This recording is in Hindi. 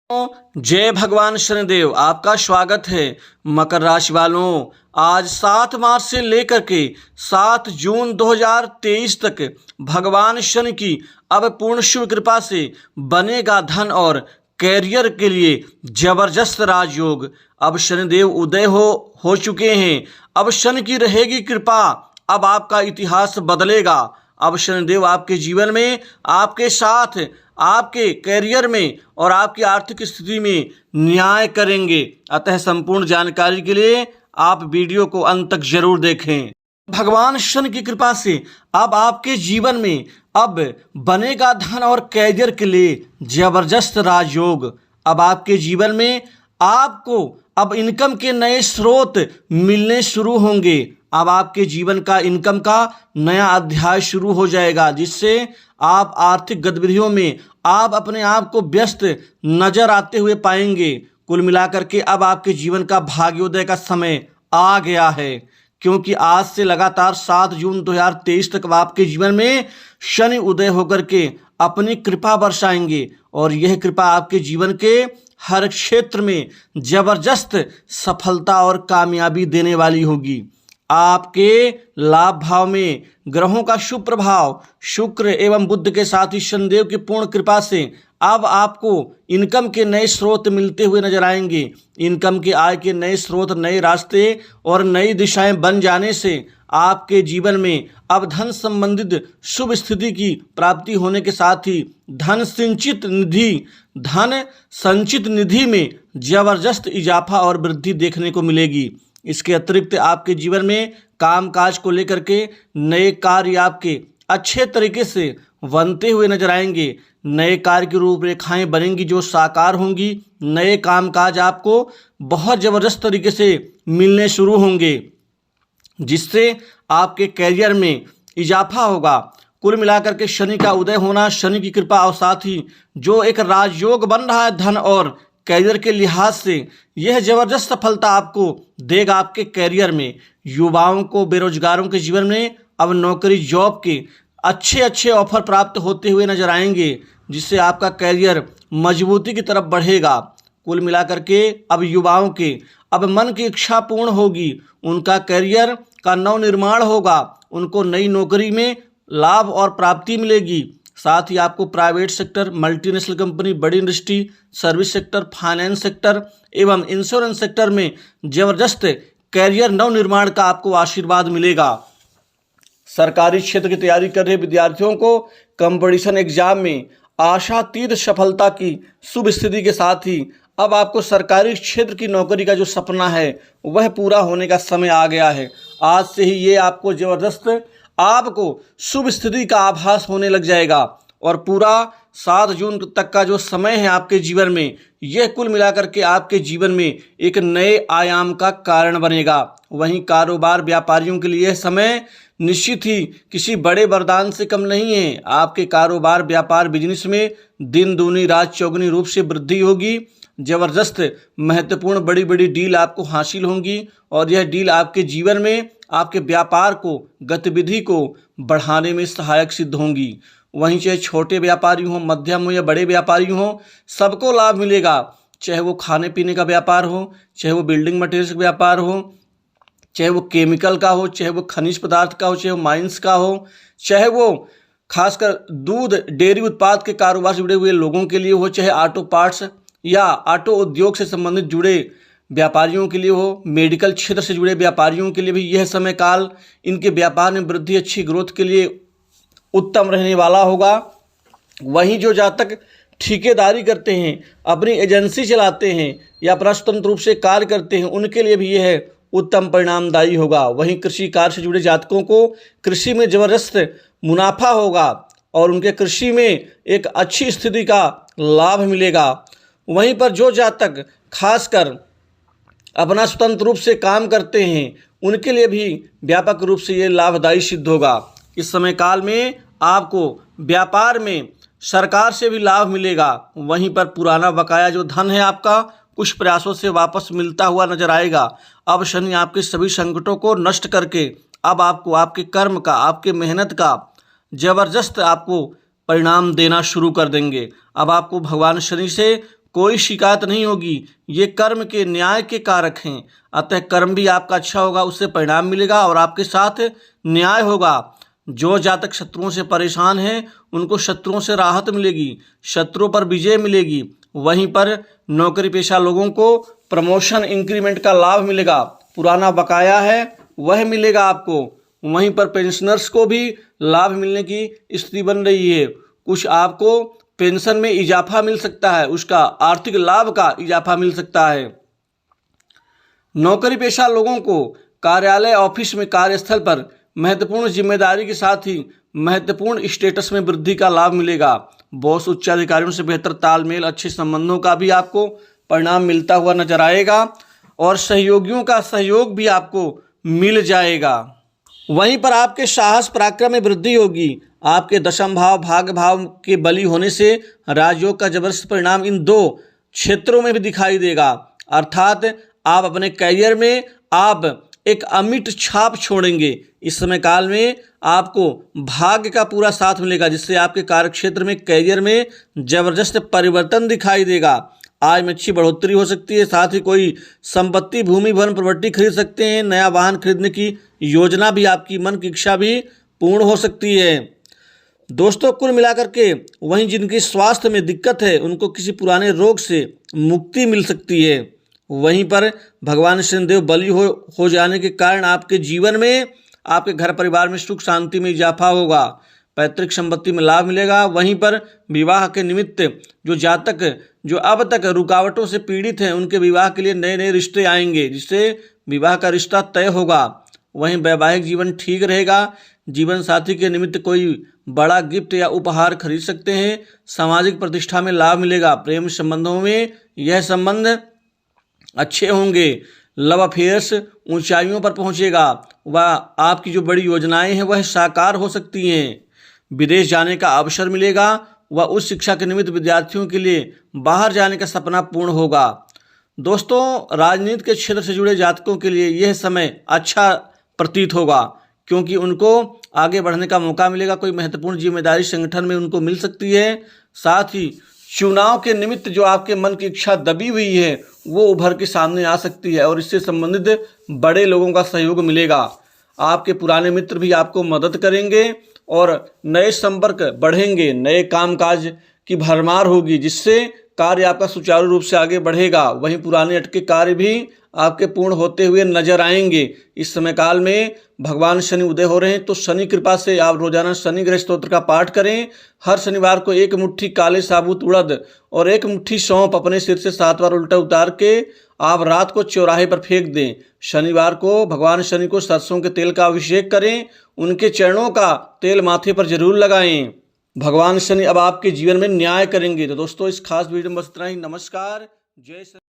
जय भगवान शनिदेव। आपका स्वागत है। मकर राशि वालों, आज 7 मार्च से लेकर के 7 जून 2023 तक भगवान शनि की अब पूर्ण शुभ कृपा से बनेगा धन और कैरियर के लिए जबरदस्त राजयोग। अब शनिदेव उदय हो चुके हैं। अब शनि की रहेगी कृपा। अब आपका इतिहास बदलेगा। अब शनिदेव आपके जीवन में, आपके साथ, आपके कैरियर में और आपकी आर्थिक स्थिति में न्याय करेंगे। अतः संपूर्ण जानकारी के लिए आप वीडियो को अंत तक जरूर देखें। भगवान शनि की कृपा से अब आपके जीवन में अब बनेगा धन और कैरियर के लिए जबरदस्त राजयोग। अब आपके जीवन में आपको अब इनकम के नए स्रोत मिलने शुरू होंगे। अब आपके जीवन का इनकम का नया अध्याय शुरू हो जाएगा, जिससे आप आर्थिक गतिविधियों में आप अपने आप को व्यस्त नजर आते हुए पाएंगे। कुल मिलाकर के अब आपके जीवन का भाग्योदय का समय आ गया है, क्योंकि आज से लगातार 7 जून 2023 तक आपके जीवन में शनि उदय होकर के अपनी कृपा बरसाएंगे और यह कृपा आपके जीवन के हर क्षेत्र में जबरदस्त सफलता और कामयाबी देने वाली होगी। आपके लाभ भाव में ग्रहों का शुभ प्रभाव शुक्र एवं बुध के साथ ही शनिदेव की पूर्ण कृपा से अब आपको इनकम के नए स्रोत मिलते हुए नजर आएंगे। इनकम के आय के नए स्रोत, नए रास्ते और नई दिशाएं बन जाने से आपके जीवन में अब धन संबंधित शुभ स्थिति की प्राप्ति होने के साथ ही धन संचित निधि में जबरदस्त इजाफा और वृद्धि देखने को मिलेगी। इसके अतिरिक्त आपके जीवन में काम काज को लेकर के नए कार्य आपके अच्छे तरीके से बनते हुए नजर आएंगे। नए कार्य की रूपरेखाएं बनेंगी जो साकार होंगी। नए काम काज आपको बहुत जबरदस्त तरीके से मिलने शुरू होंगे, जिससे आपके कैरियर में इजाफा होगा। कुल मिलाकर के शनि का उदय होना, शनि की कृपा और साथ ही जो एक राजयोग बन रहा है धन और कैरियर के लिहाज से, यह जबरदस्त सफलता आपको देगा आपके कैरियर में। युवाओं को, बेरोजगारों के जीवन में अब नौकरी जॉब के अच्छे ऑफर प्राप्त होते हुए नजर आएंगे, जिससे आपका कैरियर मजबूती की तरफ बढ़ेगा। कुल मिलाकर के अब युवाओं के अब मन की इच्छा पूर्ण होगी। उनका कैरियर का नवनिर्माण होगा। उनको नई नौकरी में लाभ और प्राप्ति मिलेगी। साथ ही आपको प्राइवेट सेक्टर, मल्टीनेशनल कंपनी, बड़ी industry, service sector, finance sector एवं इंश्योरेंस सेक्टर में जबरदस्त कैरियर नवनिर्माण का आपको आशीर्वाद मिलेगा। सरकारी क्षेत्र की तैयारी कर रहे विद्यार्थियों को कंपटीशन एग्जाम में आशातीत सफलता की शुभ स्थिति के साथ ही अब आपको सरकारी क्षेत्र की नौकरी का जो सपना है वह पूरा होने का समय आ गया है। आज से ही ये आपको जबरदस्त आपको शुभ स्थिति का आभास होने लग जाएगा और पूरा 7 जून तक का जो समय है आपके जीवन में, यह कुल मिलाकर के आपके जीवन में एक नए आयाम का कारण बनेगा। वहीं कारोबार व्यापारियों के लिए यह समय निश्चित ही किसी बड़े वरदान से कम नहीं है। आपके कारोबार व्यापार बिजनेस में दिन दूनी रात चौगुनी रूप से वृद्धि होगी। जबरदस्त महत्वपूर्ण बड़ी बड़ी डील आपको हासिल होंगी और यह डील आपके जीवन में आपके व्यापार को, गतिविधि को बढ़ाने में सहायक सिद्ध होंगी। वहीं चाहे छोटे व्यापारी हों, मध्यम हो या बड़े व्यापारी हों, सबको लाभ मिलेगा। चाहे वो खाने पीने का व्यापार हो, चाहे वो बिल्डिंग मटेरियल्स का व्यापार हो, चाहे वो केमिकल का हो, चाहे वो खनिज पदार्थ का हो, चाहे वो माइंस का हो, चाहे वो खासकर दूध डेयरी उत्पाद के कारोबार से जुड़े हुए लोगों के लिए हो, चाहे ऑटो पार्ट्स या ऑटो उद्योग से संबंधित जुड़े व्यापारियों के लिए हो, मेडिकल क्षेत्र से जुड़े व्यापारियों के लिए भी यह समय काल इनके व्यापार में वृद्धि, अच्छी ग्रोथ के लिए उत्तम रहने वाला होगा। वहीं जो जातक ठेकेदारी करते हैं, अपनी एजेंसी चलाते हैं या अपना स्वतंत्र रूप से कार्य करते हैं, उनके लिए भी यह उत्तम परिणामदायी होगा। वहीं कृषि कार्य से जुड़े जातकों को कृषि में जबरदस्त मुनाफा होगा और उनके कृषि में एक अच्छी स्थिति का लाभ मिलेगा। वहीं पर जो जातक खासकर अपना स्वतंत्र रूप से काम करते हैं, उनके लिए भी व्यापक रूप से ये लाभदायी सिद्ध होगा। इस समय काल में आपको व्यापार में सरकार से भी लाभ मिलेगा। वहीं पर पुराना बकाया जो धन है आपका कुछ प्रयासों से वापस मिलता हुआ नजर आएगा। अब शनि आपके सभी संकटों को नष्ट करके अब आपको आपके कर्म का, आपके मेहनत का जबरदस्त आपको परिणाम देना शुरू कर देंगे। अब आपको भगवान शनि से कोई शिकायत नहीं होगी। ये कर्म के न्याय के कारक हैं, अतः कर्म भी आपका अच्छा होगा, उससे परिणाम मिलेगा और आपके साथ न्याय होगा। जो जातक शत्रुओं से परेशान हैं उनको शत्रुओं से राहत मिलेगी, शत्रुओं पर विजय मिलेगी। वहीं पर नौकरी पेशा लोगों को प्रमोशन इंक्रीमेंट का लाभ मिलेगा, पुराना बकाया है वह मिलेगा आपको। वहीं पर पेंशनर्स को भी लाभ मिलने की स्थिति बन रही है, कुछ आपको पेंशन में इजाफा मिल सकता है, उसका आर्थिक लाभ का इजाफा मिल सकता है। नौकरी पेशा लोगों को कार्यालय ऑफिस में कार्यस्थल पर महत्वपूर्ण जिम्मेदारी के साथ ही महत्वपूर्ण स्टेटस में वृद्धि का लाभ मिलेगा। बॉस उच्च अधिकारियों से बेहतर तालमेल, अच्छे संबंधों का भी आपको परिणाम मिलता हुआ नजर आएगा और सहयोगियों का सहयोग भी आपको मिल जाएगा। वहीं पर आपके साहस पराक्रम में वृद्धि होगी। आपके दशम भाव भाग्य भाव के बली होने से राजयोग का जबरदस्त परिणाम इन दो क्षेत्रों में भी दिखाई देगा, अर्थात आप अपने करियर में आप एक अमिट छाप छोड़ेंगे। इस समय काल में आपको भाग्य का पूरा साथ मिलेगा, जिससे आपके कार्यक्षेत्र में करियर में जबरदस्त परिवर्तन दिखाई देगा। आय में अच्छी बढ़ोतरी हो सकती है, साथ ही कोई संपत्ति, भूमि, भवन, प्रॉपर्टी खरीद सकते हैं। नया वाहन खरीदने की योजना भी, आपकी मन की इच्छा भी पूर्ण हो सकती है। दोस्तों, कुल मिलाकर के वहीं जिनकी स्वास्थ्य में दिक्कत है उनको किसी पुराने रोग से मुक्ति मिल सकती है। वहीं पर भगवान शनिदेव बली हो जाने के कारण आपके जीवन में, आपके घर परिवार में सुख शांति में इजाफा होगा, पैतृक संपत्ति में लाभ मिलेगा। वहीं पर विवाह के निमित्त जो जातक जो अब तक रुकावटों से पीड़ित हैं उनके विवाह के लिए नए नए रिश्ते आएंगे, जिससे विवाह का रिश्ता तय होगा। वहीं वैवाहिक जीवन ठीक रहेगा। जीवन साथी के निमित्त कोई बड़ा गिफ्ट या उपहार खरीद सकते हैं। सामाजिक प्रतिष्ठा में लाभ मिलेगा। प्रेम संबंधों में यह संबंध अच्छे होंगे। लव अफेयर्स ऊंचाइयों पर पहुंचेगा व आपकी जो बड़ी योजनाएं हैं वह साकार हो सकती हैं। विदेश जाने का अवसर मिलेगा व उच्च शिक्षा के निमित्त विद्यार्थियों के लिए बाहर जाने का सपना पूर्ण होगा। दोस्तों, राजनीति के क्षेत्र से जुड़े जातकों के लिए यह समय अच्छा प्रतीत होगा, क्योंकि उनको आगे बढ़ने का मौका मिलेगा। कोई महत्वपूर्ण जिम्मेदारी संगठन में उनको मिल सकती है। साथ ही चुनाव के निमित्त जो आपके मन की इच्छा दबी हुई है वो उभर के सामने आ सकती है और इससे संबंधित बड़े लोगों का सहयोग मिलेगा। आपके पुराने मित्र भी आपको मदद करेंगे और नए संपर्क बढ़ेंगे। नए कामकाज की भरमार होगी, जिससे कार्य आपका सुचारू रूप से आगे बढ़ेगा। वहीं पुराने अटके कार्य भी आपके पूर्ण होते हुए नजर आएंगे। इस समय काल में भगवान शनि उदय हो रहे हैं, तो शनि कृपा से आप रोजाना शनि ग्रह स्तोत्र का पाठ करें। हर शनिवार को एक मुट्ठी काले साबुत उड़द और एक मुट्ठी सौंफ अपने सिर से 7 बार उल्टा उतार के आप रात को चौराहे पर फेंक दें। शनिवार को भगवान शनि को सरसों के तेल का अभिषेक करें, उनके चरणों का तेल माथे पर जरूर लगाएं। भगवान शनि अब आपके जीवन में न्याय करेंगे। तो दोस्तों, इस खास वीडियो में बस इतना ही। नमस्कार, जय श्री।